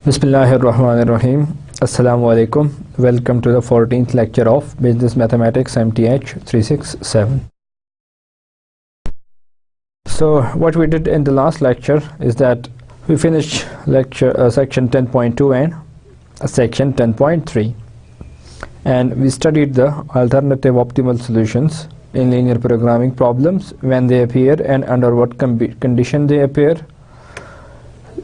Bismillahirrahmanirrahim. Assalamu alaikum. Welcome to the 14th lecture of Business Mathematics MTH 367. So what we did in the last lecture is that we finished lecture section 10.2 and section 10.3, and we studied the alternative optimal solutions in linear programming problems, when they appear and under what condition they appear,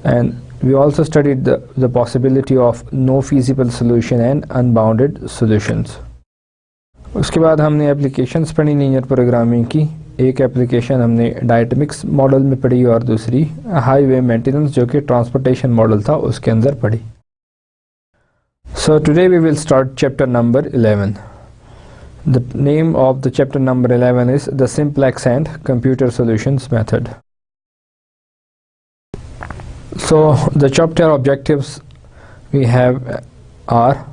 and we also studied the possibility of no feasible solution and unbounded solutions. उसके बाद हमने applications पढ़ी linear programming की. एक application हमने डायटमिक्स model में पढ़ी और दूसरी हाईवे मेंटेनेंस जो कि ट्रांसपोर्टेशन मॉडल था उसके अंदर पढ़ी. So today we will start chapter number 11. The name of the chapter number 11 is the simplex and computer solutions method. So the chapter objectives we have are: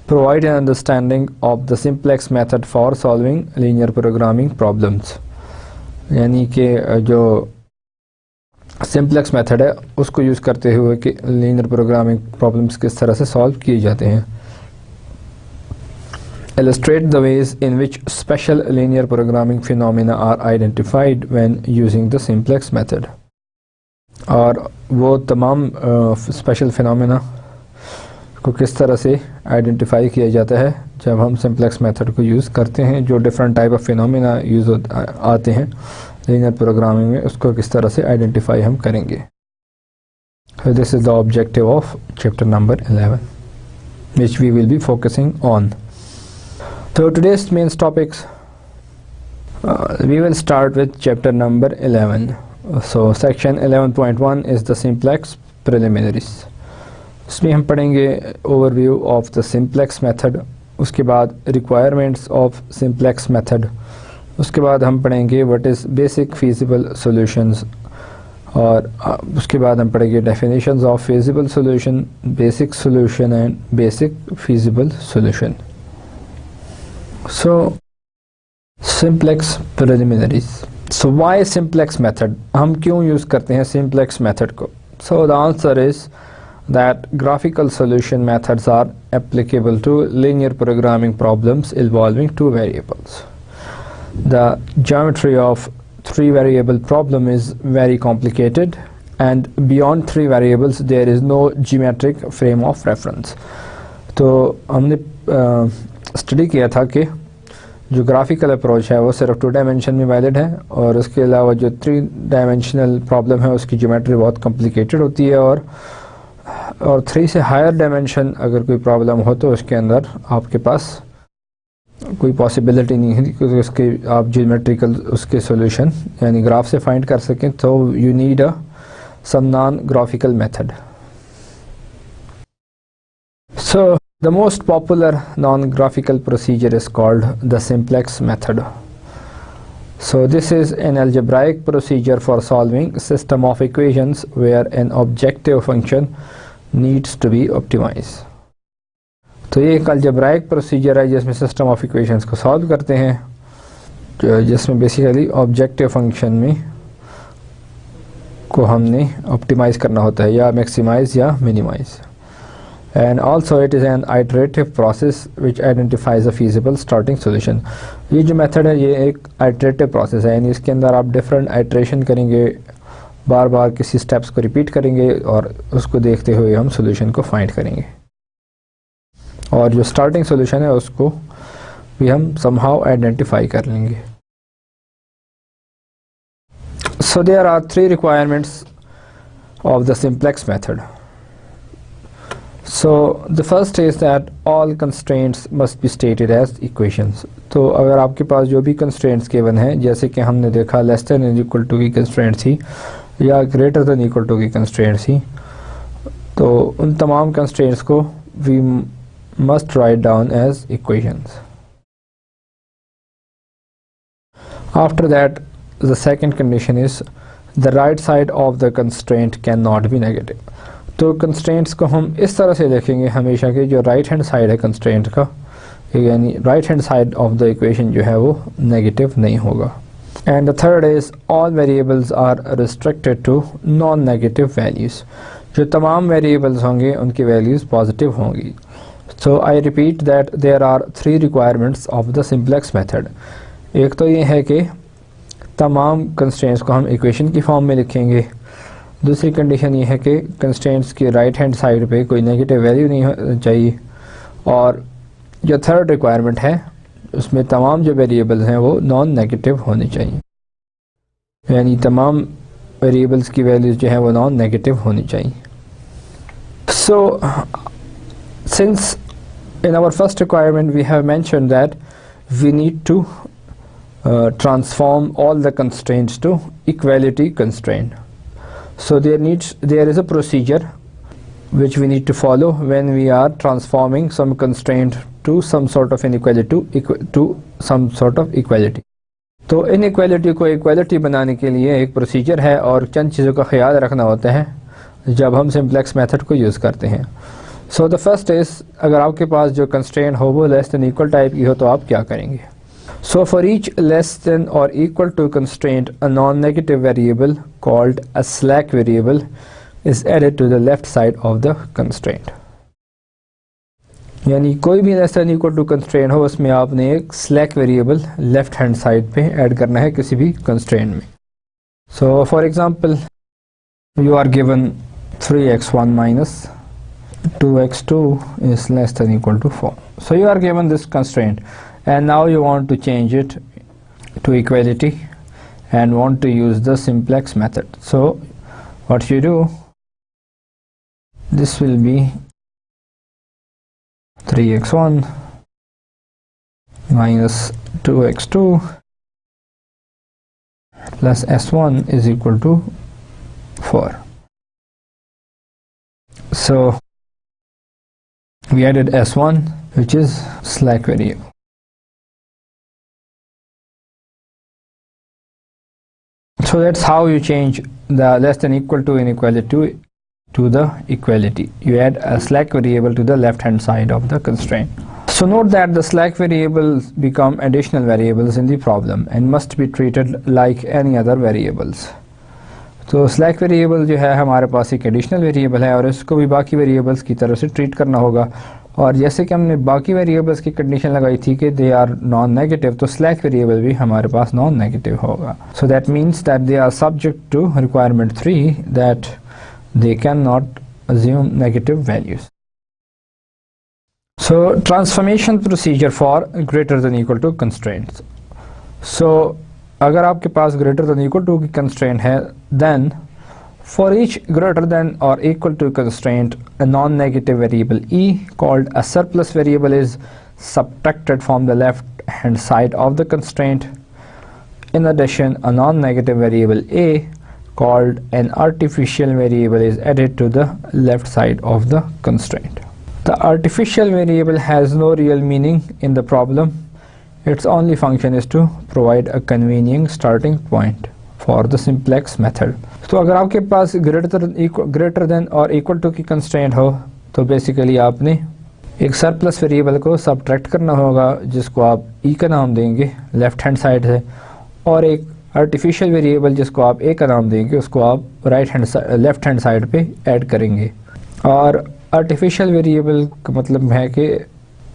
provide an understanding of the simplex method for solving linear programming problems. यानी कि जो simplex method है उसको use करते हुए कि linear programming problems किस तरह से solve किए जाते हैं. Illustrate the ways in which special linear programming phenomena are identified when using the simplex method. और वो तमाम स्पेशल फिनोमेना को किस तरह से आइडेंटिफाई किया जाता है जब हम सिंप्लेक्स मेथड को यूज़ करते हैं. जो different type of phenomena use आते हैं लीनियर प्रोग्रामिंग में, उसको किस तरह से आइडेंटिफाई हम करेंगे. So this is the objective of chapter number 11, which we will be focusing on. So today's main topics, we will start with chapter number 11. So section 11.1 is the simplex preliminaries. इसमें हम पढ़ेंगे overview of the simplex method, उसके बाद requirements of simplex method, उसके बाद हम पढ़ेंगे what is basic feasible solutions, और उसके बाद हम पढ़ेंगे definitions of feasible solution, basic solution and basic feasible solution. So simplex preliminaries. So why simplex method? हम क्यों यूज़ करते हैं simplex method को? So the answer is that graphical solution methods are applicable to linear programming problems involving two variables. The geometry of three variable problem is very complicated, and beyond three variables there is no geometric frame of reference. तो हमने study किया था कि जो graphical approach है वो सिर्फ 2 dimension में वैलिड है, और उसके अलावा जो 3 डायमेंशनल प्रॉब्लम है उसकी ज्योमेट्री बहुत कॉम्प्लिकेटेड होती है, और 3 से हायर डायमेंशन अगर कोई प्रॉब्लम हो तो उसके अंदर आपके पास कोई पॉसिबिलिटी नहीं है कि उसके आप ज्योमेट्रिकल उसके सॉल्यूशन यानी ग्राफ से फाइंड कर सकें. तो you need a some non graphical method. So the most popular non-graphical procedure is called the simplex method. So this is an algebraic procedure for solving a system of equations where an objective function needs to be optimized. तो ये एक algebraic procedure है जिसमें system of equations को solve करते हैं, जिसमें basically objective function में को हमने optimize करना होता है, या maximize या minimize. And also it is an iterative process which identifies a feasible starting solution. ये जो मेथड है ये एक iterative process है, यानी इसके अंदर आप डिफरेंट आइट्रेशन करेंगे, बार बार किसी स्टेप्स को रिपीट करेंगे और उसको देखते हुए हम सॉल्यूशन को फाइंड करेंगे, और जो स्टार्टिंग सॉल्यूशन है उसको भी हम समहाउ आइडेंटिफाई कर लेंगे. So there are 3 requirements of the simplex method. So the first is that all constraints must be stated as equations. तो अगर आपके पास जो भी constraints given हैं, जैसे कि हमने देखा less than or equal to की constraints थी या greater than equal to की constraints थी, तो उन तमाम constraints को we must write down as equations. After that, the second condition is the right side of the constraint cannot be negative. तो कंस्ट्रेंट्स को हम इस तरह से देखेंगे हमेशा कि जो राइट हैंड साइड है कंस्ट्रेंट का, यानी right hand side of the equation जो है वो नेगेटिव नहीं होगा. And the third is all variables are restricted to non negative values. जो तमाम वेरिएबल्स होंगे उनकी वैल्यूज़ पॉजिटिव होंगी। So I repeat that there are 3 requirements of the simplex method. एक तो ये है कि तमाम कंस्ट्रेंट्स को हम इक्वेशन की फॉर्म में लिखेंगे। दूसरी कंडीशन ये है कि कंस्ट्रेंट्स की राइट हैंड साइड पे कोई नेगेटिव वैल्यू नहीं चाहिए। और जो थर्ड रिक्वायरमेंट है उसमें तमाम जो वेरिएबल्स हैं वो नॉन नेगेटिव होने चाहिए, यानी तमाम वेरिएबल्स की वैल्यूज जो है वो नॉन नेगेटिव होनी चाहिए। So since in our first requirement we have mentioned that we need to transform all the constraints to equality constraint. So there is a procedure which we need to follow when we are transforming some constraint to some sort of inequality to some sort of equality. तो inequality को equality बनाने के लिए एक procedure है और चंद चीज़ों का ख्याल रखना होता है जब हम सिंप्लेक्स मेथड को यूज़ करते हैं। सो द फर्स्ट इज़, अगर आपके पास जो कंस्ट्रेंट हो वो लेस देन इक्वल टाइप की हो तो आप क्या करेंगे। So for each less than और equal to constraint a non negative variable called a slack variable is added to the left side of the constraint. यानी कोई भी less than equal to constraint हो उसमें आपने एक slack variable left hand side पे add करना है किसी भी कंस्ट्रेंट में। So for example you are given 3x1 minus 2x2 is less than equal to 4. So you are given this constraint and now you want to change it to equality and want to use the simplex method. So what you do, this will be 3x1 minus 2x2 plus s1 is equal to 4. So we added s1 which is slack variable. So that's how you change the less than equal to inequality to the equality. You add a slack variable to the left hand side of the constraint. So note that the slack variables become additional variables in the problem and must be treated like any other variables. तो slack variable जो है हमारे पास एक additional variable है और इसको भी बाकी वेरिएबल्स की तरह से ट्रीट करना होगा। और जैसे कि हमने बाकी वेरिएबल्स की कंडीशन लगाई थी कि दे आर नॉन नेगेटिव, तो स्लैक वेरिएबल भी हमारे पास नॉन नेगेटिव होगा। So that means that they are subject to requirement 3 that they can not assume negative values. So transformation procedure for greater than equal to constraints. So अगर आपके पास greater than equal to की constraint है, then for each greater than और equal to constraint a non-negative variable e called a surplus variable is subtracted from the left hand side of the constraint. In addition, a non-negative variable a called an artificial variable is added to the left side of the constraint. The artificial variable has no real meaning in the problem. Its only function is to provide a convenient starting point for the simplex method. तो अगर आपके पास greater than और equal to की constraint हो तो basically आपने एक सरप्लस वेरिएबल को सब्ट्रैक्ट करना होगा जिसको आप ई का नाम देंगे लेफ्ट हैंड साइड से, और एक आर्टिफिशियल वेरिएबल जिसको आप ए का नाम देंगे उसको आप लेफ्ट हैंड साइड पे ऐड करेंगे। और आर्टिफिशियल वेरिएबल का मतलब है कि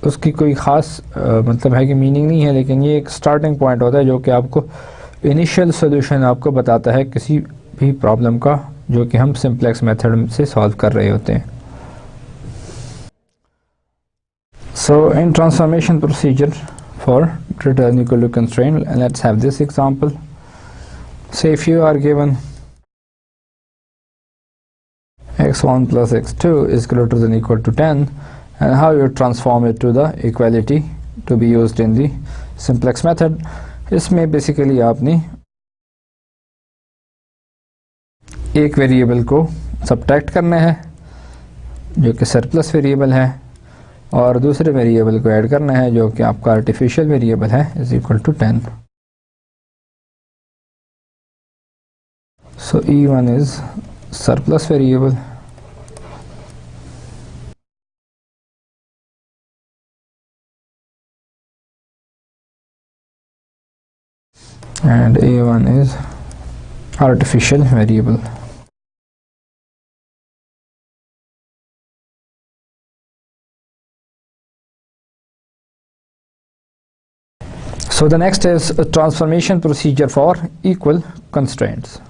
उसकी कोई ख़ास मतलब है कि मीनिंग नहीं है, लेकिन ये एक स्टार्टिंग पॉइंट होता है जो कि आपको इनिशियल सोल्यूशन आपको बताता है किसी भी प्रॉब्लम का जो कि हम सिंप्लेक्स मेथड से सॉल्व कर रहे होते हैं। So in transformation procedure for greater than equal to constraint, let's have this example. Say if you are given x1 plus x2 is greater than equal to 10, and how you transform it to the equality to be used in the simplex method. इसमें basically आपने एक variable को subtract करना है जो कि surplus variable है और दूसरे वेरिएबल को ऐड करना है जो कि आपका आर्टिफिशियल वेरिएबल है is equal to 10. So E1 is surplus variable and A1 is artificial variable. So the next is a transformation procedure for equal constraints.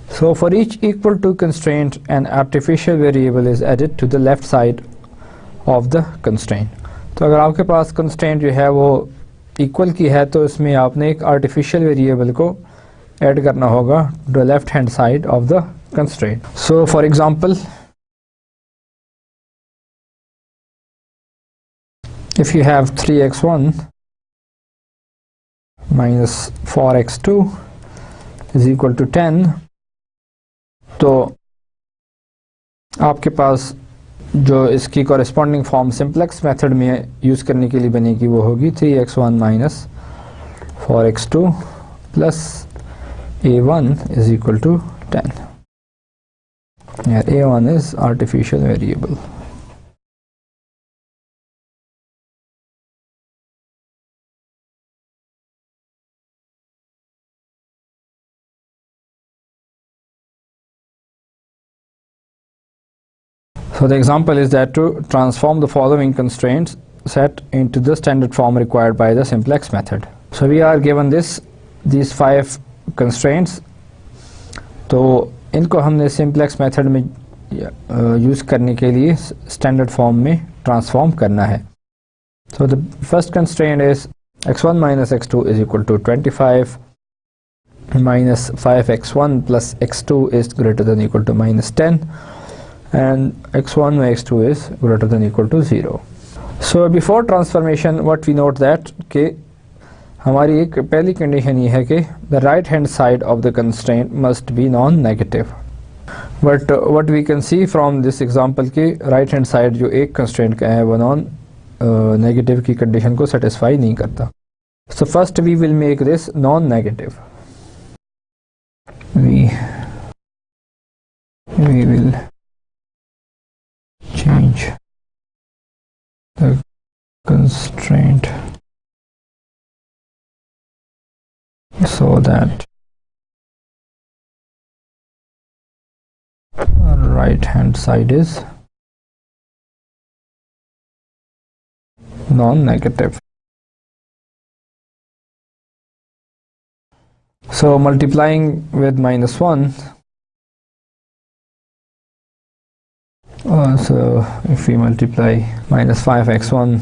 So for each equal to constraint, an artificial variable is added to the left side of the constraint. तो अगर आपके पास constraint जो है वो equal की है तो इसमें आपने एक आर्टिफिशियल वेरिएबल को ऐड करना होगा to the left hand side of the constraint. So for example, if you have 3x1 minus 4x2 is equal to 10, तो आपके पास जो इसकी कॉरेस्पॉन्डिंग फॉर्म सिंप्लेक्स मेथड में यूज़ करने के लिए बनेगी वो होगी 3x1 minus 4x2 plus a1 is equal to 10. Here a1 is artificial variable. So the example is that to transform the following constraints set into the standard form required by the simplex method. So we are given these 5 constraints. तो इनको हमने simplex method में use करने के लिए standard form में transform करना है. So the first constraint is x1 minus x2 is equal to 25 minus 5x1 plus x2 is greater than equal to minus 10. And x1 and x2 is greater than equal to 0. So before transformation what we note that कि हमारी एक पहली condition ये है कि the right hand side of the constraint must be non-negative. But what we can see from this example कि right hand side जो एक constraint का है वो non-negative की condition को satisfy नहीं करता. So first we will make this non-negative. We will change the constraint so that right hand side is non-negative. So multiplying with minus 1, so if we multiply minus 5x1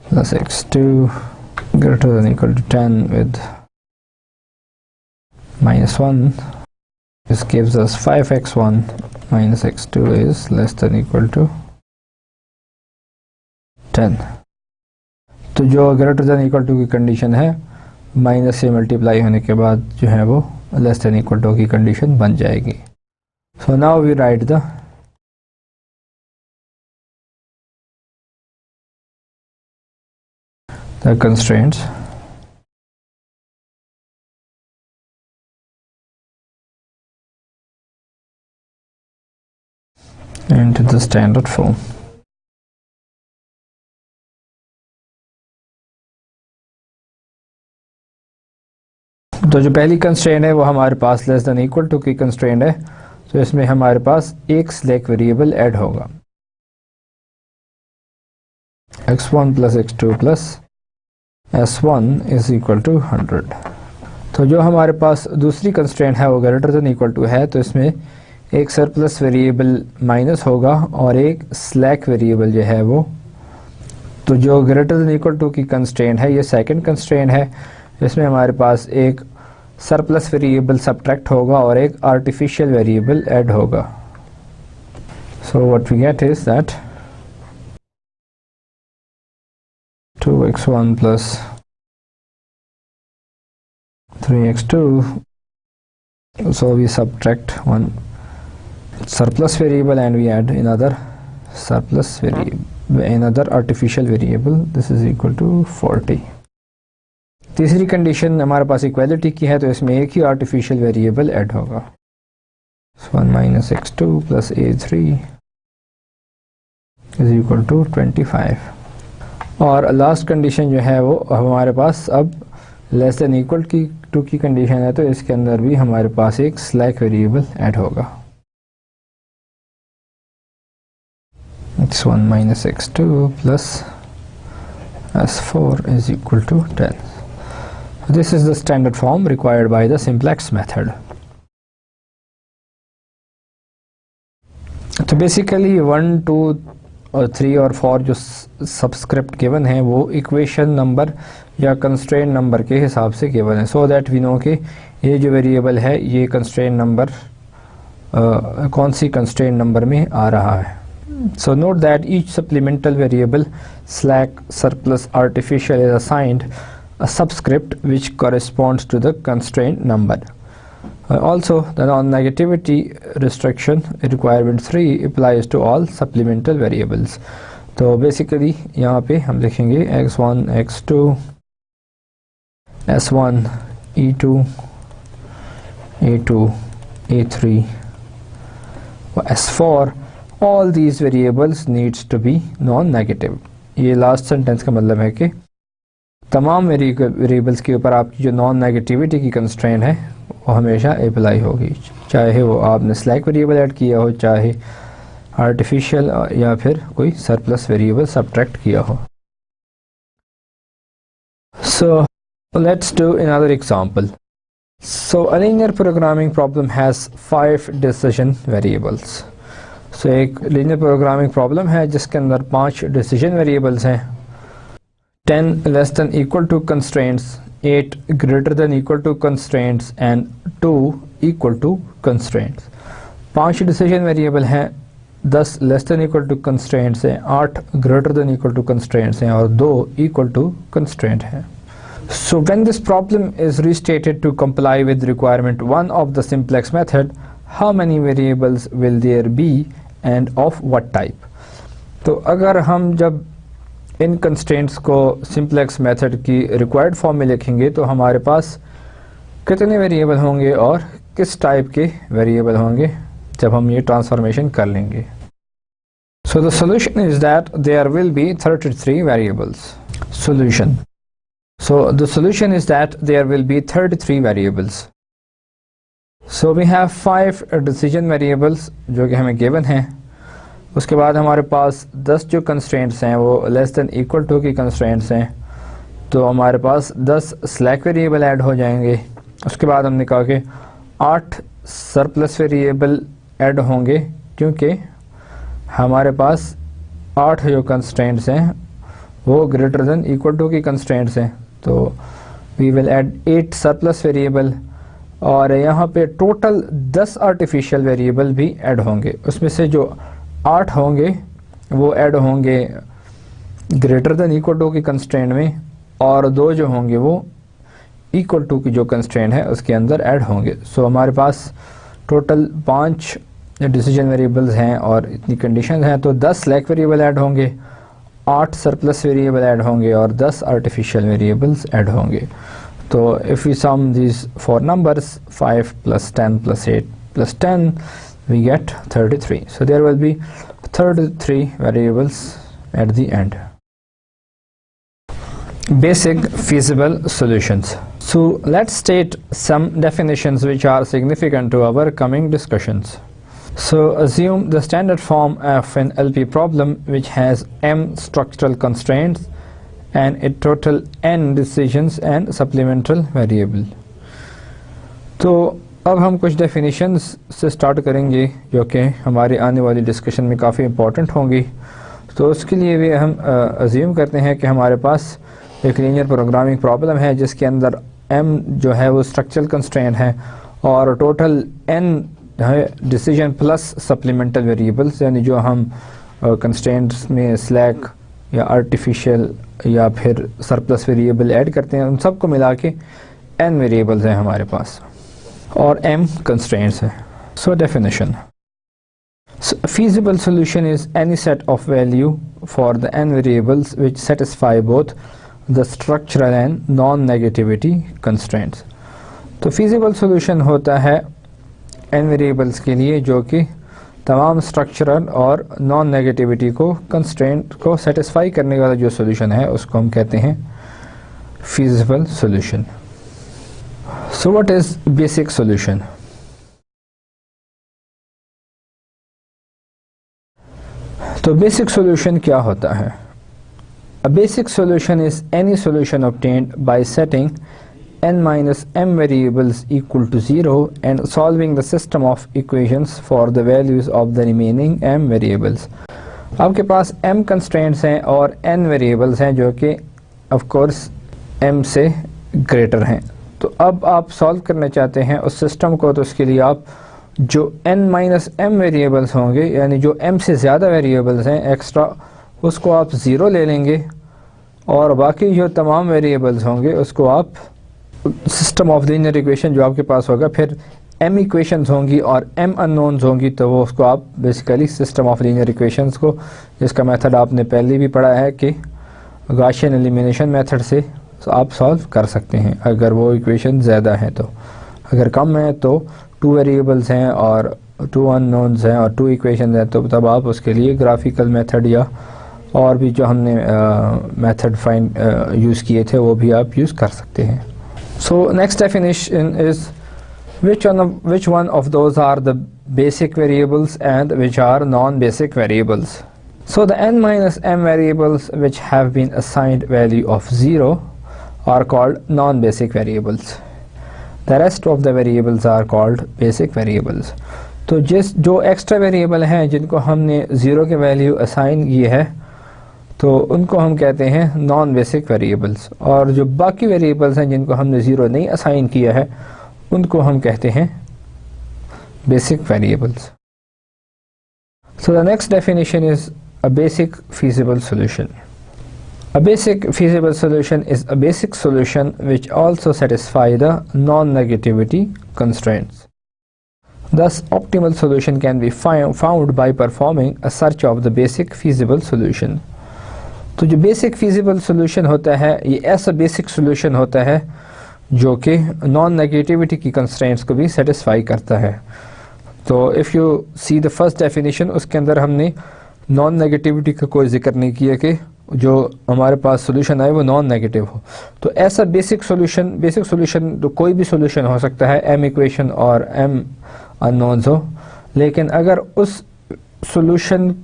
plus x2 greater than equal to 10 with minus 1, this gives us 5x1 minus x2 is less than equal to 10. तो जो greater than equal to की condition है minus से multiply होने के बाद जो है वो लेस देन इक्वल टू की कंडीशन बन जाएगी. So now we write the constraints into the standard form. तो जो पहली कंस्ट्रेंट है वो हमारे पास लेस देन इक्वल टू की कंस्ट्रेंट है, तो इसमें हमारे पास एक स्लैक वेरिएबल ऐड होगा x1 plus x2 plus s1 is equal to 100. तो जो हमारे पास दूसरी कंस्ट्रेंट है वो ग्रेटर देन इक्वल टू है, तो इसमें एक सरप्लस वेरिएबल माइनस होगा और एक स्लैक वेरिएबल जो है वो, तो जो ग्रेटर देन इक्वल टू की कंस्ट्रेंट है ये सेकंड कंस्ट्रेंट है, इसमें हमारे पास एक सरप्लस वेरिएबल सब्ट्रैक्ट होगा और एक आर्टिफिशियल वेरिएबल ऐड होगा. So what we get is that 2x1 plus 3x2, so we subtract one surplus variable and we add another surplus variable, another artificial variable, this is equal to 40. तीसरी condition हमारे पास equality की है, तो इसमें एक ही artificial variable add होगा 1 minus x2 plus a3 is equal to 25. और last condition जो है वो हमारे पास अब लेस देन इक्वल की टू की कंडीशन है, तो इसके अंदर भी हमारे पास एक स्लैक वेरिएबल ऐड होगा x1 minus x2 plus S4 is equal to 10. This is the standard form required by the simplex method. तो बेसिकली 1, 2 और 3 और 4 जो सबस्क्रिप्ट गिवन है वो इक्वेशन नंबर या कंस्ट्रेंट नंबर के हिसाब से गिवन है, सो दैट वी नो कि ये जो वेरिएबल है ये कंस्ट्रेंट नंबर कौन सी कंस्ट्रेंट नंबर में आ रहा है. So note that each supplemental variable slack surplus artificial is assigned a subscript which corresponds to the constraint number. Also the non-negativity restriction requirement 3 applies to all supplemental variables. तो basically यहाँ पे हम लिखेंगे x1 x2 s1 e2 a2 a3 s4 all these variables needs to be non-negative. ये last sentence का मतलब है कि तमाम वेरिएबल्स के ऊपर आपकी जो नॉन नेगेटिविटी की कंस्ट्रेंट है वो हमेशा अप्लाई होगी, चाहे वो आपने स्लैक वेरिएबल ऐड किया हो, चाहे आर्टिफिशियल या फिर कोई सरप्लस वेरिएबल सब्ट्रैक्ट किया हो. So let's do another example. So a linear programming problem has 5 decision variables. So एक लीनियर प्रोग्रामिंग प्रॉब्लम है जिसके अंदर 5 डिसीजन वेरिएबल्स हैं. 10 less than equal to constraints, 8 greater than equal to constraints and 2 equal to constraints. 5 decision variable हैं, 10 less than equal to constraints हैं, 8 greater than equal to constraints हैं और 2 equal to constraint हैं. So when this problem is restated to comply with requirement 1 of the simplex method, how many variables will there be and of what type? तो अगर हम जब इन constraints को simplex method की required form में लिखेंगे तो हमारे पास कितने वेरिएबल होंगे और किस टाइप के वेरिएबल होंगे जब हम ये ट्रांसफॉर्मेशन कर लेंगे. So the solution is that there will be 33 variables. Solution. So the solution is that there will be 33 variables. So we have 5 decision variables जो कि हमें given हैं. उसके बाद हमारे पास 10 जो constraints हैं वो less than equal to की constraints हैं, तो हमारे पास 10 slack variable ऐड हो जाएंगे. उसके बाद हमने कहा कि 8 surplus variable ऐड होंगे क्योंकि हमारे पास 8 जो constraints हैं वो greater than equal to की constraints हैं, तो we will add 8 surplus variable और यहाँ पे टोटल 10 आर्टिफिशियल वेरिएबल भी ऐड होंगे. उसमें से जो 8 होंगे वो ऐड होंगे ग्रेटर देन इक्वल टू की कंस्ट्रेंट में और 2 जो होंगे वो इक्वल टू की जो कंस्ट्रेंट है उसके अंदर ऐड होंगे. सो हमारे पास टोटल 5 डिसीजन वेरिएबल्स हैं और इतनी कंडीशन हैं, तो 10 स्लैक वेरिएबल ऐड होंगे, 8 सरप्लस वेरिएबल ऐड होंगे और 10 आर्टिफिशियल वेरिएबल्स ऐड होंगे. तो if we sum these 4 numbers 5 plus 10 plus 8 plus 10 we get 33. So there will be 33 variables at the end. Basic feasible solutions. So let's state some definitions which are significant to our coming discussions. So assume the standard form of an LP problem which has m structural constraints and a total n decisions and supplemental variable. तो अब हम कुछ definitions से start करेंगे जो कि हमारे आने वाली discussion में काफ़ी important होंगी. तो उसके लिए भी हम assume करते हैं कि हमारे पास एक linear programming problem है जिसके अंदर m जो है वो structural constraint है और total n है decision plus supplemental variables, यानी जो हम constraints में slack या artificial या फिर सरप्लस वेरिएबल ऐड करते हैं, उन सबको मिला के n वेरिएबल्स हैं हमारे पास और m कंस्ट्रेंट्स हैं. So definition. feasible solution is any set of value for the n variables which satisfy both the structural and non-negativity constraints. तो feasible solution होता है n वेरिएबल्स के लिए जो कि तमाम स्ट्रक्चरल और नॉन नेगेटिविटी को कंस्ट्रेंट को सेटिस्फाई करने वाला जो सॉल्यूशन है उसको हम कहते हैं feasible solution. So what is basic solution? तो बेसिक सॉल्यूशन क्या होता है? A basic solution is any solution obtained by setting n minus m variables equal to 0 and solving the system of equations for the values of the remaining m variables. आपके पास m constraints हैं और n variables हैं जो कि of course m से greater हैं. तो अब आप सॉल्व करना चाहते हैं उस सिस्टम को, तो उसके लिए आप जो n माइनस m वेरिएबल्स होंगे यानी जो m से ज़्यादा वेरिएबल्स हैं एक्स्ट्रा, उसको आप ज़ीरो ले लेंगे और बाकी जो तमाम वेरिएबल्स होंगे उसको आप सिस्टम ऑफ लीनियर इक्वेशन जो आपके पास होगा, फिर m इक्वेशंस होंगी और m अननोन्स होंगी, तो वो उसको आप basically system of linear equations को, जिसका मेथड आपने पहले भी पढ़ा है कि गॉसियन एलिमिनेशन मेथड से आप सॉल्व कर सकते हैं अगर वो इक्वेशन ज़्यादा है. तो अगर कम है तो 2 वेरिएबल्स हैं और 2 अननोन्स हैं और 2 इक्वेशन हैं, तो तब आप उसके लिए ग्राफिकल मेथड या और भी जो हमने मेथड फाइंड यूज़ किए थे वो भी आप यूज़ कर सकते हैं. So next definition is which one of those are the basic variables and which are non-basic variables. So the n minus m variables which have been assigned value of 0 are called non-basic variables. The rest of the variables are called basic variables. तो जो extra variable हैं जिनको हमने 0 के value assign की है तो उनको हम कहते हैं नॉन बेसिक वेरिएबल्स, और जो बाकी वेरिएबल्स हैं जिनको हमने 0 नहीं असाइन किया है उनको हम कहते हैं basic variables. So the next definition is a basic feasible solution. A basic feasible solution is a basic solution which also satisfies the non-negativity constraints. Thus, optimal solution can be found by performing a search of the basic feasible solution. तो जो basic feasible solution होता है ये ऐसा basic solution होता है जो कि non-negativity की constraints को भी satisfy करता है. तो if you see the first definition, उसके अंदर हमने non-negativity का कोई जिक्र नहीं किया कि जो हमारे पास सोल्यूशन आए वो नॉन नेगेटिव हो. तो ऐसा बेसिक सोल्यूशन तो कोई भी सोल्यूशन हो सकता है, m इक्वेशन और m अननोन्स हो, लेकिन अगर उस सोल्यूशन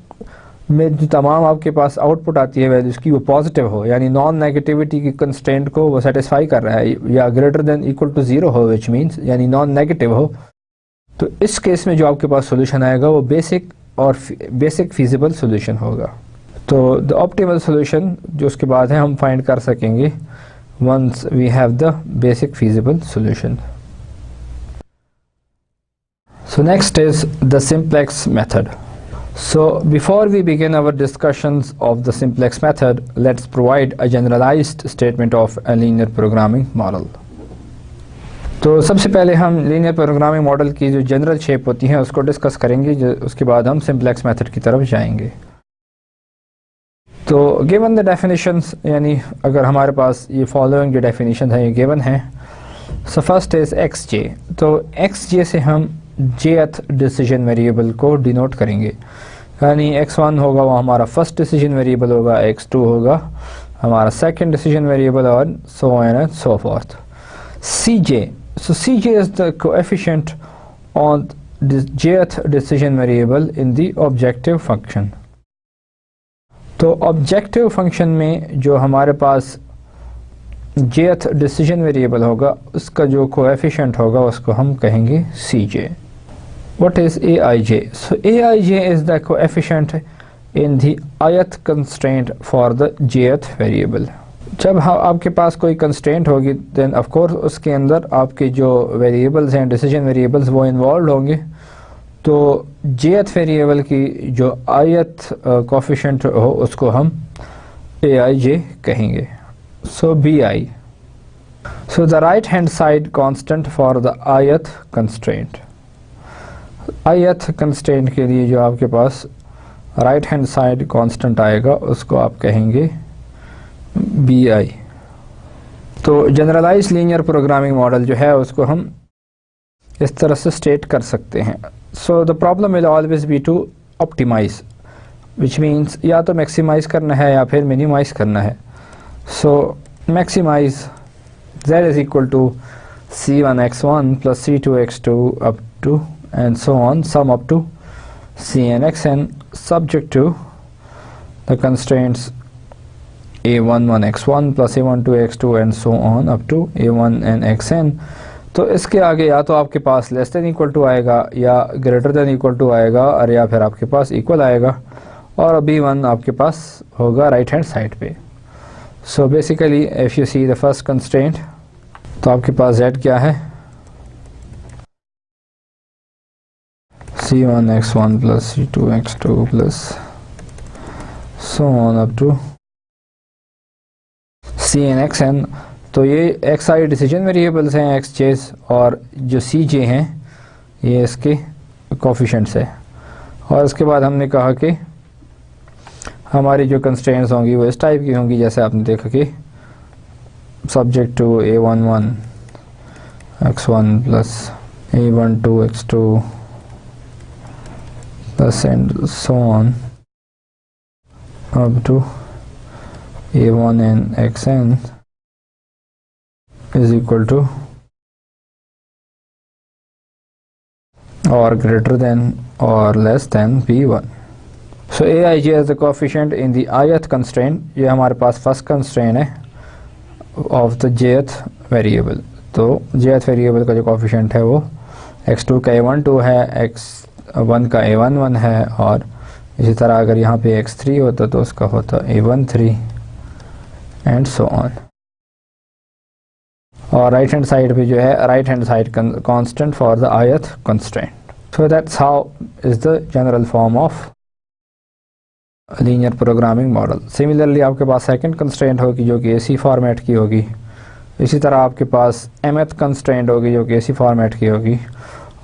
में जो तमाम आपके पास आउटपुट आती है वैल्यूज़ की वो पॉजिटिव हो, यानी नॉन नेगेटिविटी की कंस्ट्रेंट को वो सेटिस्फाई कर रहा है या ग्रेटर देन इक्वल टू 0 हो, विच मीन्स यानी नॉन नेगेटिव हो, तो इस केस में जो आपके पास सोल्यूशन आएगा वो बेसिक फीजिबल सोल्यूशन होगा. तो द ऑप्टिमल सोल्यूशन जो उसके बाद है हम फाइंड कर सकेंगे once we have the basic feasible solution. So next is the simplex method. So before we begin our discussions of the simplex method, let's provide a generalized statement of a linear programming model. तो सबसे पहले हम linear programming model की जो general shape होती हैं उसको discuss करेंगे, उसके बाद हम सिम्प्लेक्स मेथड की तरफ जाएंगे. तो गिवन द डेफिनेशंस, यानी अगर हमारे पास ये फॉलोइंग जो डेफिनेशन है ये गिवन है. सो फर्स्ट इज एक्स जे. तो एक्स जे से हम जेथ डिसीजन वेरिएबल को डिनोट करेंगे, यानी x1 होगा वो हमारा फर्स्ट डिसीजन वेरिएबल होगा, x2 होगा हमारा सेकंड डिसीजन वेरिएबल और so on and so forth. cj, so cj is the coefficient on the jth decision variable in the objective function. तो ऑब्जेक्टिव फंक्शन में जो हमारे पास jth डिसीजन वेरिएबल होगा उसका जो कोएफिशिएंट होगा उसको हम कहेंगे cj. What is aij? So aij is the coefficient in the ith constraint for the jth variable. जब आपके पास कोई कंस्ट्रेंट होगी देन ऑफ कोर्स उसके अंदर आपके जो वेरिएबल्स हैं डिसीजन वेरिएबल्स वो इन्वॉल्व होंगे. तो jth वेरिएबल की जो ith कोएफिशिएंट हो उसको हम aij कहेंगे. So bi. So the right hand side constant for the ith constraint. ith constraint के लिए जो आपके पास राइट हैंड साइड कांस्टेंट आएगा उसको आप कहेंगे bi. तो जनरलाइज लीनियर प्रोग्रामिंग मॉडल जो है उसको हम इस तरह से स्टेट कर सकते हैं. So the problem will always be to optimize, which means या तो मैक्सिमाइज करना है या फिर मिनिमाइज करना है. सो maximise z is equal to c1x1 plus c2x2 up to and so on, sum up to cn xn subject to the constraints a11x1 plus a12x2 and so on up to a1 and xn। तो इसके आगे या तो आपके पास less than equal to आएगा या greater than equal to आएगा और या फिर आपके पास इक्वल आएगा और b1 आपके पास होगा राइट हैंड साइड पे। So basically if you see the first constraint, तो आपके पास z क्या है, c1x1 plus c2x2 plus so on up to cn xn। तो ये xi डिसीजन वेरिएबल्स हैं, xj's, और जो cj हैं ये इसके कोफिशिएंट्स है। और उसके बाद हमने कहा कि हमारी जो कंस्ट्रेंट्स होंगी वो इस टाइप की होंगी, जैसे आपने देखा कि subject to a11 x1 plus a12 x2 plus and so on up to a1 and xn is equal to or greater than or less than b1। So aij is the coefficient in the ith constraint। ये हमारे पास first constraint है of the jth variable। तो jth variable का जो coefficient है वो x2 का a12 है, x1 का a11 है, और इसी तरह अगर यहाँ पे x3 होता तो उसका होता a13 एंड सो ऑन। और राइट हैंड साइड पे जो है right hand side constant for the ith constraint. So that's how is the general form of linear programming model. Similarly आपके पास सेकंड कंस्ट्रेंट होगी जो कि AC फॉर्मेट की होगी, इसी तरह आपके पास mth कंस्ट्रेंट होगी जो कि AC फॉर्मेट की होगी,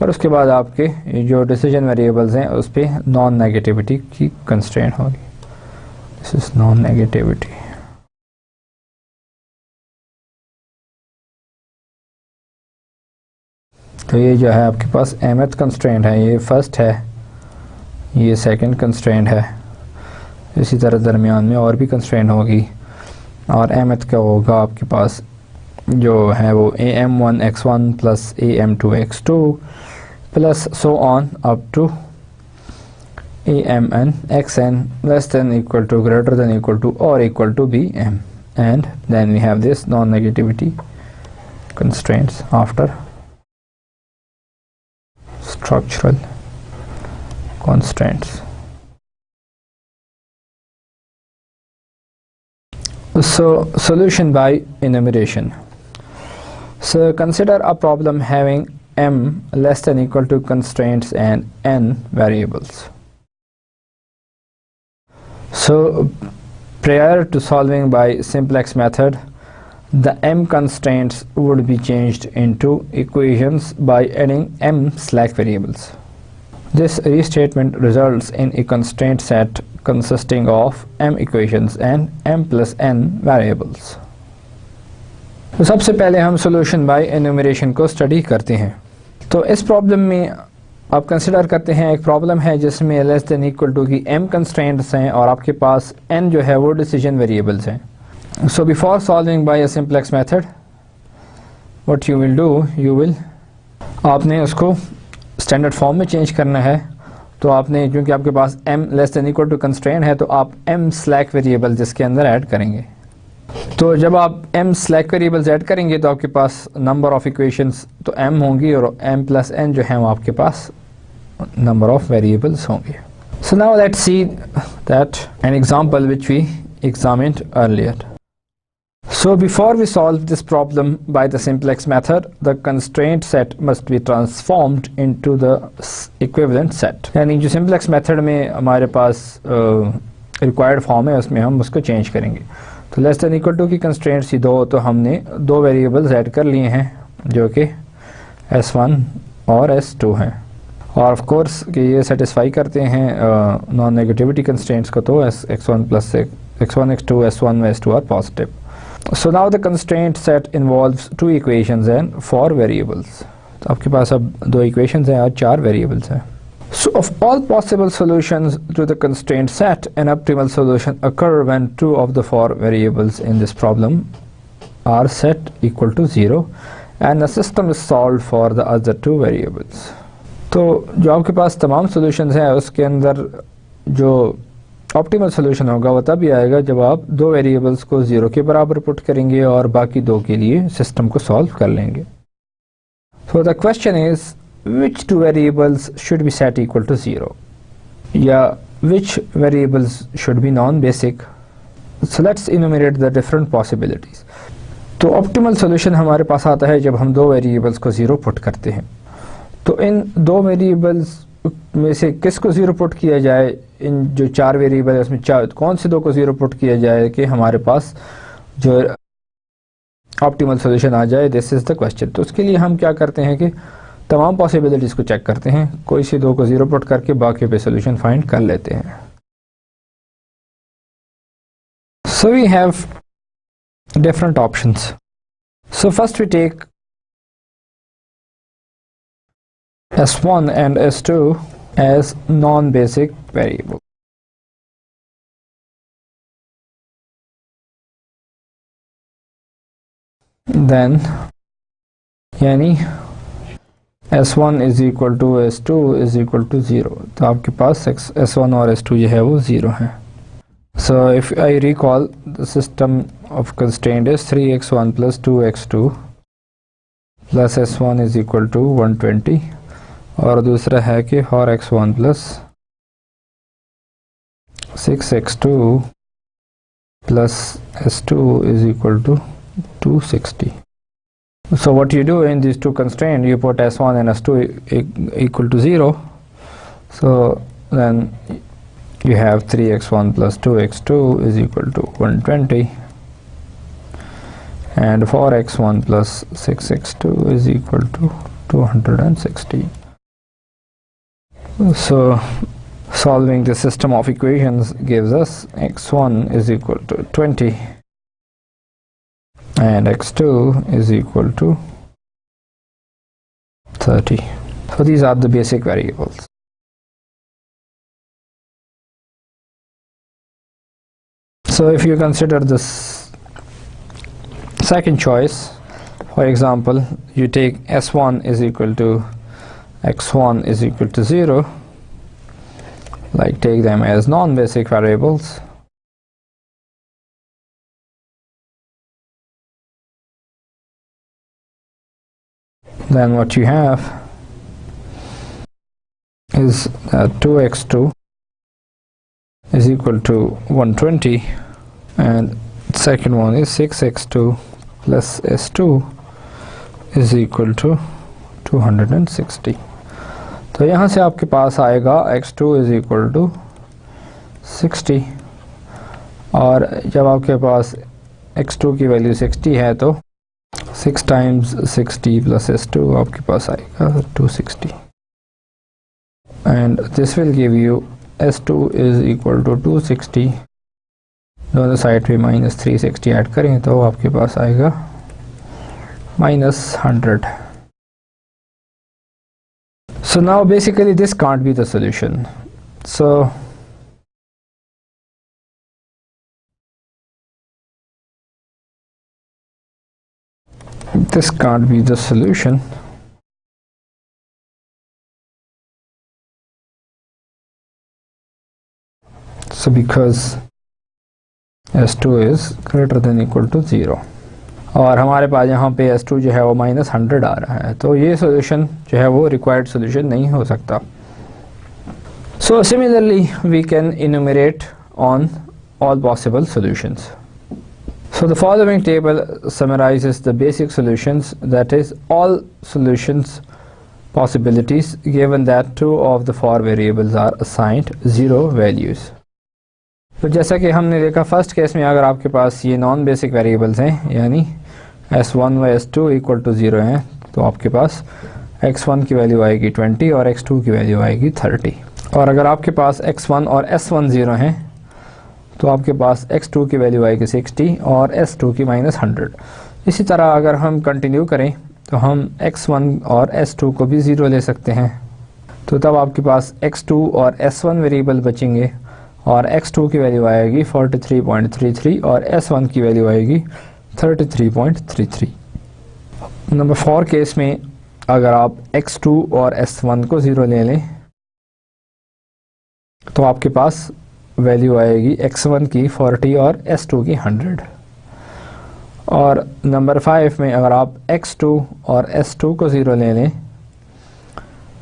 और उसके बाद आपके जो डिसीजन वेरिएबल्स हैं उस पर नॉन नेगेटिविटी की कंस्ट्रेंट होगी। This is non negativity. तो ये जो है आपके पास mth कंस्ट्रेंट है, ये फर्स्ट है, ये सेकंड कंस्ट्रेंट है, इसी तरह दरमियान में और भी कंस्ट्रेंट होगी, और mth का होगा आपके पास जो है वो am1 x1 plus am2 x2 plus so on up to amn xn less than equal to greater than equal to or equal to bm। and then we have this non-negativity constraints after structural constraints। So solution by enumeration। So consider a problem having m less than equal to constraints and n variables। So prior to solving by simplex method, the m constraints would be changed into equations by adding m slack variables। This restatement results in a constraint set consisting of m equations and m plus n variables। तो सबसे पहले हम solution bye enumeration को study करते हैं। तो इस problem में आप कंसिडर करते हैं एक प्रॉब्लम है जिसमें लेस देन इक्वल टू की m कंस्ट्रेंट्स हैं और आपके पास n जो है वो डिसीजन वेरिएबल्स हैं। So before solving by a simplex method what you will do, you will आपने उसको स्टैंडर्ड फॉर्म में चेंज करना है। तो आपने क्योंकि आपके पास m less than equal to constraint है तो आप m स्लैक वेरिएबल जिसके अंदर ऐड करेंगे। तो जब आप m स्लैक वेरिएबल्स ऐड करेंगे तो आपके पास नंबर ऑफ इक्वेशंस तो m होंगी और m प्लस n जो है वो आपके पास नंबर ऑफ वेरिएबल्स होंगे। So now let's see that an example which we examined earlier. So before we solve this problem by the simplex method, the constraint set must be transformed into the equivalent set। यानी जो simplex method में हमारे पास required form है उसमें हम उसको change करेंगे। तो लेस देन इक्वल टू की कंस्ट्रेंट्स ही दो, तो हमने दो वेरिएबल्स ऐड कर लिए हैं जो कि s1 और s2 हैं, और ऑफ कोर्स कि ये सेटिस्फाई करते हैं नॉन नेगेटिविटी कंस्ट्रेंट्स को। तो x1 plus x1 x2 s1 व s2 are positive. So now the constraint set involves two equations and four variables। तो आपके पास अब दो equations हैं और चार variables हैं। So of all possible solutions to the constraint set, an optimal solution occur when two of the four variables in this problem are set equal to 0 and the system is solved for the other two variables। तो जो आपके पास तमाम solutions हैं उसके अंदर जो optimal solution होगा वो तभी आएगा जब आप दो वेरिएबल्स को 0 के बराबर पुट करेंगे और बाकी दो के लिए सिस्टम को सॉल्व कर लेंगे। So the question is which two variables should be set equal to 0 या which variables should be non-basic. So let's enumerate the different possibilities. तो ऑप्टिमल सोल्यूशन हमारे पास आता है जब हम दो वेरिएबल्स को 0 पुट करते हैं। तो इन दो वेरिएबल्स में से किसको 0 पुट किया जाए, इन जो चार वेरिएबल है उसमें कौन से दो को 0 पुट किया जाए कि हमारे पास जो ऑप्टिमल सोल्यूशन आ जाए, दिस इज़ द क्वेश्चन। तो उसके लिए हम क्या करते हैं कि तमाम पॉसिबिलिटीज़ को चेक करते हैं, कोई सी दो को 0 पुट करके बाकी पे सोल्यूशन फाइंड कर लेते हैं। So we have different options. So first we take S1 and S2 as non-basic variable. Then यानी S1 is equal to S2 is equal to 0, तो आपके पास S1 और S2 जो है वो 0 है। So if I recall, the system of constraint is 3x1 plus 2x2 plus s1 is equal to 120 और दूसरा है कि for x1 plus 6x2 plus s2 is equal to 260. So what you do in these two constraints, you put s1 and s2 equal to 0. So then you have 3x1 plus 2x2 is equal to 120 and 4x1 plus 6x2 is equal to 260. So solving the system of equations gives us x1 is equal to 20 and x2 is equal to 30. So these are the basic variables. So if you consider this second choice, for example, you take s1 is equal to x1 is equal to 0, like take them as non-basic variables. Then what you have is that 2x2 is equal to 120 and second one is 6x2 plus s2 is equal to 260. तो यहाँ से आपके पास आएगा x2 is equal to 60 और जब आपके पास x2 की value 60 है तो 6 times 60 plus s2 आपके पास आएगा 260 and this will give you S2 is equal to 260, दोनों साइड पे माइनस 360 ऐड करें तो आपके पास आएगा -100. So now basically this can't be the solution. So this can't be the solution. So because S2 is greater than equal to 0 और हमारे पास यहाँ पे S2 जो है वो -100 आ रहा है, तो ये सोल्यूशन जो है वो रिक्वायर्ड सोल्यूशन नहीं हो सकता। So similarly we can enumerate on all possible solutions. So the following table summarizes the basic solutions, that is all solutions possibilities given that two of the four variables are assigned 0 values. तो जैसा कि हमने देखा first case में अगर आपके पास ये non basic variables हैं यानी s1 व s2 इक्वल टू 0 हैं तो आपके पास x1 की वैल्यू आएगी 20 और x2 की वैल्यू आएगी 30 और अगर आपके पास x1 और s1 0 हैं तो आपके पास x2 की वैल्यू आएगी 60 और s2 की -100। इसी तरह अगर हम कंटिन्यू करें तो हम x1 और s2 को भी 0 ले सकते हैं, तो तब आपके पास x2 और s1 वेरिएबल बचेंगे और x2 की वैल्यू आएगी 43.33 और s1 की वैल्यू आएगी 33.33। नंबर 4 केस में अगर आप x2 और s1 को 0 ले लें तो आपके पास वैल्यू आएगी x1 की 40 और s2 की 100। और नंबर 5 में अगर आप x2 और s2 को 0 ले लें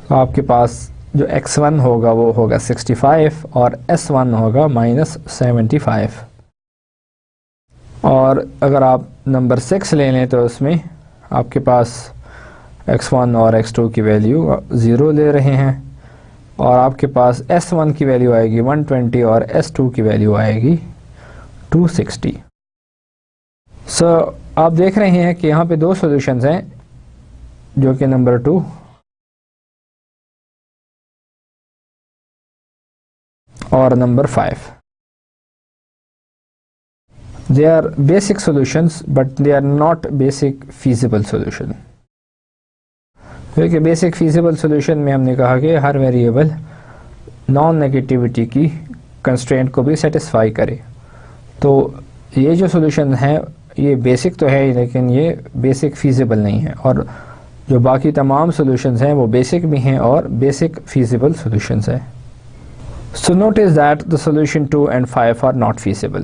तो आपके पास जो x1 होगा वो होगा 65 और s1 होगा -75। और अगर आप नंबर 6 ले लें तो उसमें आपके पास x1 और x2 की वैल्यू 0 ले रहे हैं और आपके पास s1 की वैल्यू आएगी 120 और s2 की वैल्यू आएगी 260। सो आप देख रहे हैं कि यहाँ पे दो सॉल्यूशंस हैं जो कि नंबर 2 और number 5। They are basic solutions but they are not basic feasible solution। क्योंकि बेसिक फीजिबल सॉल्यूशन में हमने कहा कि हर वेरिएबल नॉन नेगेटिविटी की कंस्ट्रेंट को भी सेटिस्फाई करे। तो ये जो सॉल्यूशन है ये बेसिक तो है लेकिन ये बेसिक फीजिबल नहीं है, और जो बाकी तमाम सॉल्यूशंस हैं वो बेसिक भी हैं और बेसिक फीजिबल सॉल्यूशंस हैं। So notice that the solution 2 and 5 are not feasible.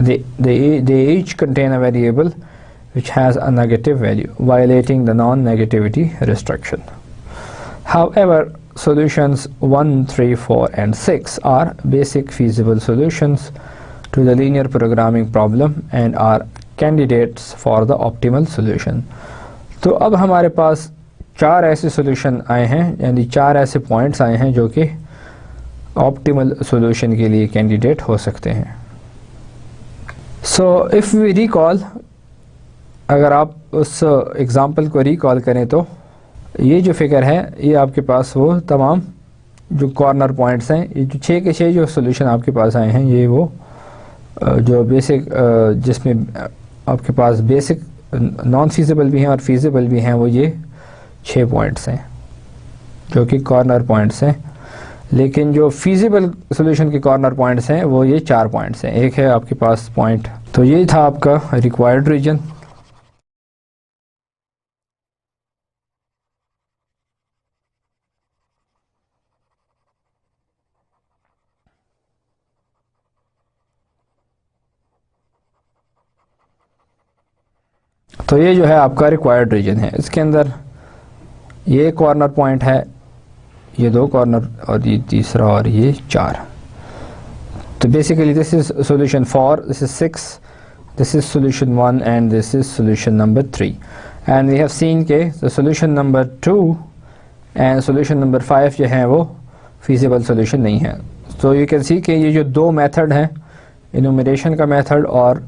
They each contain a variable which has a negative value, violating the non-negativity restriction. However, solutions 1, 3, 4 and 6 are basic feasible solutions to the linear programming problem and are candidates for the optimal solution. तो अब हमारे पास 4 ऐसे solution आए हैं, यानी 4 ऐसे points आए हैं जो कि ऑप्टिमल सॉल्यूशन के लिए कैंडिडेट हो सकते हैं। सो इफ़ वी रिकॉल, अगर आप उस एग्ज़ाम्पल को रिकॉल करें तो ये जो फिगर है ये आपके पास वो तमाम जो कॉर्नर पॉइंट्स हैं, ये जो 6 के 6 जो सॉल्यूशन आपके पास आए हैं ये वो जो बेसिक जिसमें आपके पास बेसिक नॉन फीजिबल भी हैं और फीजिबल भी हैं, वो ये 6 पॉइंट्स हैं जो कि कॉर्नर पॉइंट्स हैं। लेकिन जो फीजिबल सॉल्यूशन के कॉर्नर पॉइंट्स हैं वो ये 4 पॉइंट्स हैं। एक है आपके पास पॉइंट, तो ये था आपका रिक्वायर्ड रीजन। तो ये जो है आपका रिक्वायर्ड रीजन है, इसके अंदर ये कॉर्नर पॉइंट है, ये 2 कॉर्नर और ये तीसरा और ये 4। तो basically this is solution 4, this is 6, this is solution 1 and this is solution number 3। And we have seen के the solution number 2 and solution number 5 जो है वो फीजिबल सॉल्यूशन नहीं है। तो यू कैन सी कि ये जो 2 मेथड हैं, इनुमरेशन का मेथड और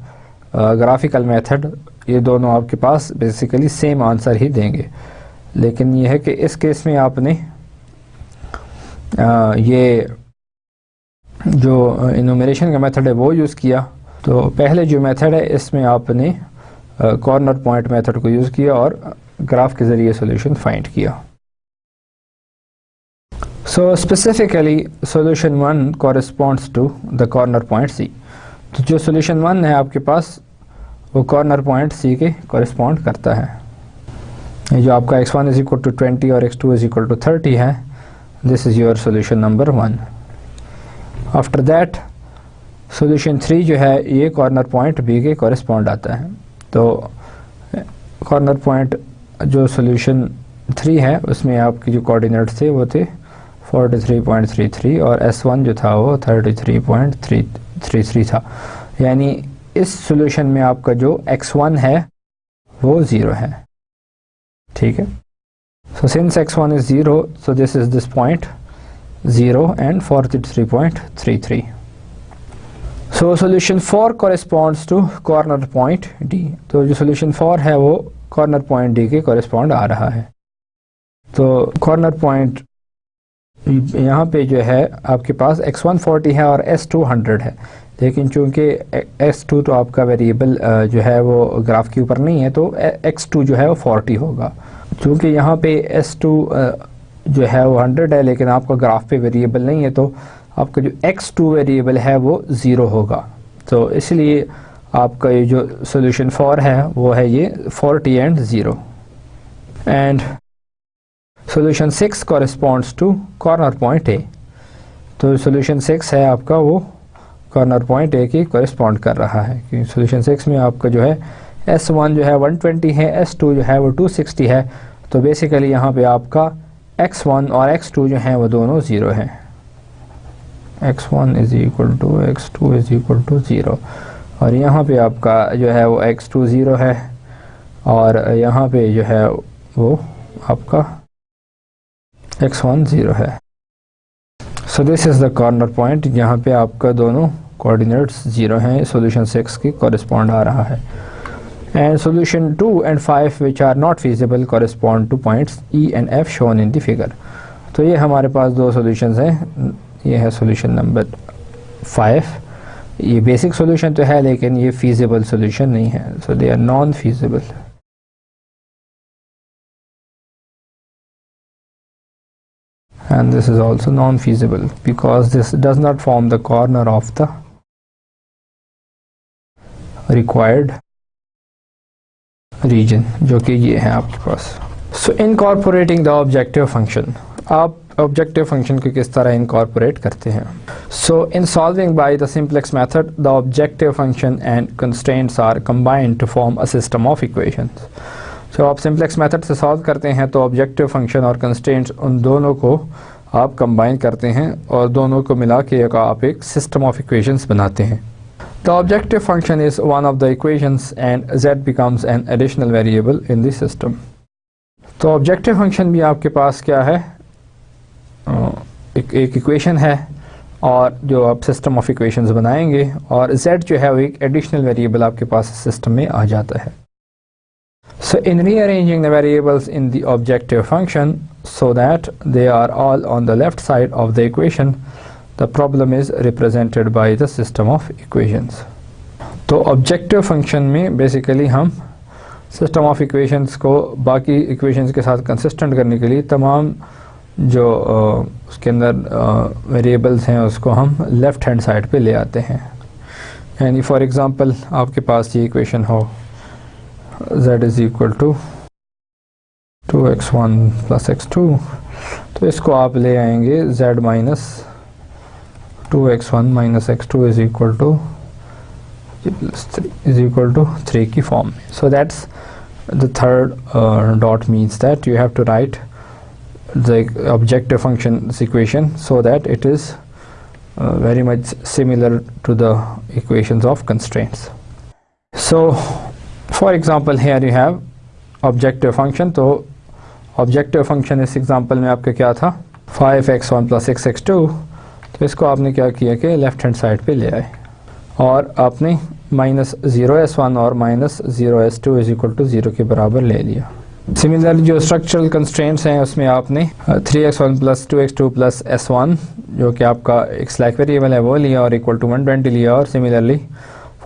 ग्राफिकल मेथड, ये दोनों आपके पास बेसिकली सेम आंसर ही देंगे। लेकिन ये है कि इस केस में आपने ये जो इनुमरेशन का मेथड है वो यूज़ किया। तो पहले जो मेथड है इसमें आपने कॉर्नर पॉइंट मेथड को यूज़ किया और ग्राफ के ज़रिए सॉल्यूशन फाइंड किया। So specifically solution 1 corresponds to the corner point C. तो जो सॉल्यूशन 1 है आपके पास वो कॉर्नर पॉइंट सी के कॉरेस्पॉन्ड करता है। ये जो आपका x1 इज इक्वल टू 20 और x2 इज इक्वल टू 30 है, this is your solution number 1। After that solution 3 जो है ये कॉर्नर पॉइंट बी के कॉरेस्पॉन्ड आता है। तो कॉर्नर पॉइंट जो सॉल्यूशन 3 है उसमें आपके जो कोऑर्डिनेट्स थे वो थे 43.33 और s1 जो था वो 33.33 था। यानी इस सॉल्यूशन में आपका जो x1 है वो 0 है। ठीक है, so since x1 is 0, so this is this point 0 and 43.33। So solution 4 corresponds to corner point D. तो जो सॉल्यूशन 4 है वो कॉर्नर पॉइंट डी के कॉरेस्पॉन्ड आ रहा है। तो कॉर्नर पॉइंट यहाँ पे जो है आपके पास x1 40 है और s2 100 है, लेकिन चूंकि s2 तो आपका वेरिएबल जो है वो ग्राफ के ऊपर नहीं है तो x2 जो है वो 40 होगा। चूंकि यहाँ पे s2 जो है वो 100 है लेकिन आपका ग्राफ पे वेरिएबल नहीं है तो आपका जो x2 वेरिएबल है वो 0 होगा। तो इसलिए आपका ये जो सॉल्यूशन 4 है वो है ये 40 and 0। And solution 6 corresponds to corner point A। तो सोल्यूशन 6 है आपका वो कॉर्नर पॉइंट ए की कॉरिस्पॉन्ड कर रहा है, क्योंकि सोल्यूशन 6 में आपका जो है S1 जो है 120 है, S2 जो है वो 260 है। तो बेसिकली यहाँ पे आपका x1 और x2 जो हैं वो दोनों ज़ीरो हैं। x1 is equal to x2 is equal to zero, और यहाँ पे आपका जो है वो x2 ज़ीरो है और यहाँ पे जो है वो आपका x1 ज़ीरो है। So this is the corner point, यहाँ पे आपका दोनों कोऑर्डिनेट्स ज़ीरो हैं, सॉल्यूशन 6 की कॉरिस्पॉन्ड आ रहा है। And solution 2 and 5 which are not feasible correspond to points E and F shown in the figure। तो ये हमारे पास दो सॉल्यूशंस हैं, ये है सॉल्यूशन नंबर 5। ये बेसिक सॉल्यूशन तो है लेकिन ये feasible सॉल्यूशन नहीं है, so they are non feasible। And this is also non feasible because this does not form the corner of the required region, जो कि ये है आपके पास। So incorporating the objective function, आप ऑब्जेक्टिव फंक्शन को किस तरह इनकॉर्पोरेट करते हैं। So in solving by the simplex method the objective function and constraints are combined to form a system of equations. जब आप सिंपलेक्स मेथड से सॉल्व करते हैं तो ऑब्जेक्टिव फंक्शन और कंस्ट्रेंट्स उन दोनों को आप कंबाइन करते हैं और दोनों को मिला के आप एक सिस्टम ऑफ इक्वेशंस बनाते हैं। The objective function is one of the equations and z becomes an additional variable in the system। तो ऑब्जेक्टिव फंक्शन भी आपके पास क्या है, एक इक्वेशन है और जो आप सिस्टम ऑफ इक्वेशंस बनाएंगे, और z जो है वो एक एडिशनल वेरिएबल आपके पास सिस्टम में आ जाता है। So in rearranging the variables in the objective function so that they are all on the left side of the equation, the problem is represented by the system of equations। तो objective function में basically हम system of equations को बाकी equations के साथ consistent करने के लिए तमाम जो उसके अंदर वेरिएबल्स हैं उसको हम लेफ़्ट हैंड साइड पे ले आते हैं। यानी फॉर एग्ज़ाम्पल आपके पास ये इक्वेशन हो z is equal to 2x1 plus x2, तो इसको आप ले आएंगे z minus 2x1 minus x2 is equal to is equal to 3 की फॉर्म में। So that's the third dot means that you have to write the objective function's equation so that it is very much similar to the equations of constraints। So for example here you have objective function। तो objective function इस example में आपका क्या था 5x1 plus 6x2, तो इसको आपने क्या किया कि लेफ्ट हैंड साइड पे ले आए और आपने माइनस 0s1 और minus 0s2 is equal to 0 के बराबर ले लिया। सिमिलरली जो स्ट्रक्चरल कंस्ट्रेंट्स हैं उसमें आपने 3x1 plus 2x2 plus s1 जो कि आपका एक स्लैक वेरिएबल है वो लिया और इक्वल टू 120 लिया, और similarly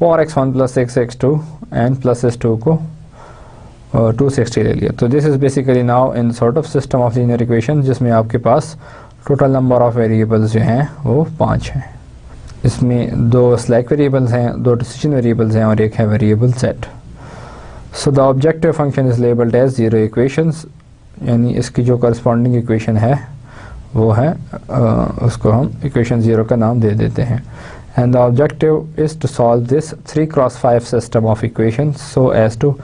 4x1 plus 6x2 and plus s2 को 260 ले लिया। तो this is basically now in sort of system of linear equation जिसमें आपके पास टोटल नंबर ऑफ वेरिएबल्स जो हैं वो 5 हैं। इसमें 2 स्लैक वेरिएबल्स हैं, 2 डिसीजन वेरिएबल्स हैं और एक है variable set. So the objective function is labelled as 0 equations, यानी इसकी जो करस्पॉन्डिंग इक्वेशन है वो है उसको हम इक्वेशन 0 का नाम दे देते हैं। And the objective is to solve this 3x5 system of equation so as to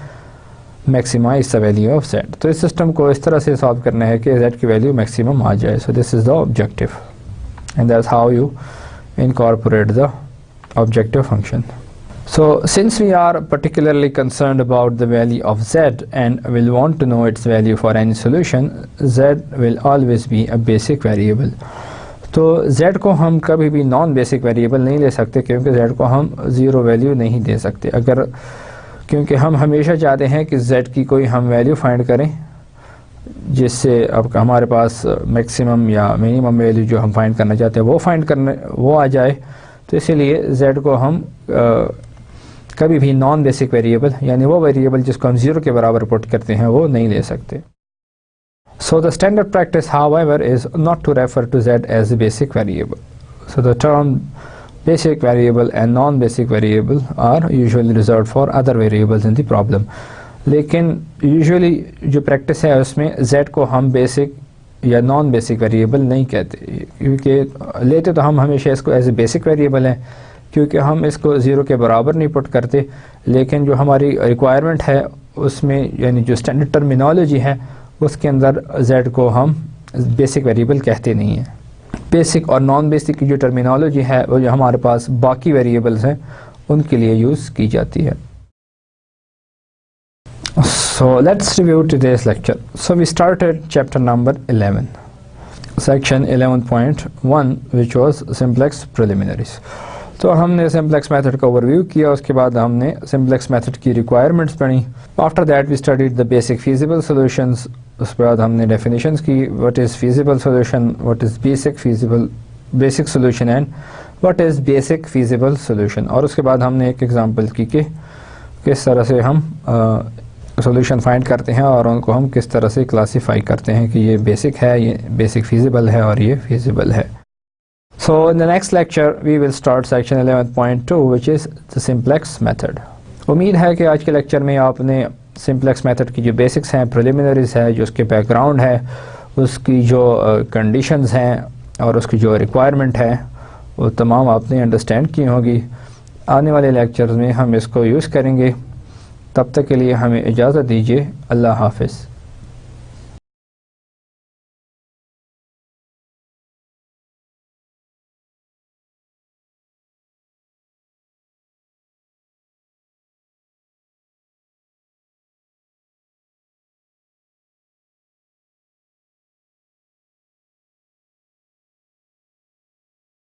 maximize the value of z। तो इस सिस्टम को इस तरह से सॉल्व करना है कि z की वैल्यू मैक्सिमम आ जाए। So this is the objective and that's how you incorporate the objective function। So since we are particularly concerned about the value of z and will want to know its value for any solution, z will always be a basic variable। तो z को हम कभी भी non basic variable नहीं ले सकते क्योंकि z को हम ज़ीरो वैल्यू नहीं दे सकते, अगर क्योंकि हम हमेशा चाहते हैं कि z की कोई हम वैल्यू फाइंड करें जिससे अब हमारे पास मैक्सिमम या मिनिमम वैल्यू जो हम फाइंड करना चाहते हैं वो आ जाए। तो इसीलिए z को हम कभी भी नॉन बेसिक वेरिएबल यानी वो वेरिएबल जिसको हम 0 के बराबर पुट करते हैं वो नहीं ले सकते। So the standard practice however is not to refer to z as a basic variable. So the term basic variable and non basic variable are usually reserved for other variables in the problem. लेकिन usually जो practice है उसमें z को हम basic या non basic variable नहीं कहते, क्योंकि लेते तो हम हमेशा इसको एज ए बेसिक वेरिएबल है, क्योंकि हम इसको ज़ीरो के बराबर नहीं पुट करते, लेकिन जो हमारी रिक्वायरमेंट है उसमें यानी जो स्टैंडर्ड टर्मिनोलॉजी है उसके अंदर z को हम बेसिक वेरिएबल कहते नहीं हैं। बेसिक और नॉन बेसिक की जो टर्मिनोलॉजी है वो जो हमारे पास बाकी वेरिएबल्स हैं उनके लिए यूज़ की जाती है। So let's review today's lecture. So we started chapter number 11, section 11.1, which was simplex preliminaries. तो हमने सिम्प्लेक्स मेथड का ओवरव्यू किया, उसके बाद हमने सिम्प्लेक्स मेथड की रिक्वायरमेंट्स पढ़ी। After that we studied the basic feasible solutions, उसके बाद हमने डेफिनेशंस की, what is feasible solution, what is basic solution and what is basic feasible solution. और उसके बाद हमने एक एग्जांपल की कि किस तरह से हम सॉल्यूशन फाइंड करते हैं और उनको हम किस तरह से क्लासीफाई करते हैं कि ये बेसिक है, ये बेसिक फीजिबल है और ये फीजिबल है। So in the next lecture we will start section 11.2, which is the simplex method. उम्मीद है कि आज के लेक्चर में आपने सिम्प्लेक्स मेथड की जो बेसिक्स हैं, प्रिलिमिनरीज है, जो उसके बैकग्राउंड है, उसकी जो कंडीशंस हैं और उसकी जो रिक्वायरमेंट है वो तमाम आपने अंडरस्टैंड की होगी। आने वाले लेक्चर्स में हम इसको यूज़ करेंगे। तब तक के लिए हमें इजाज़त दीजिए। अल्लाह हाफ़िज़।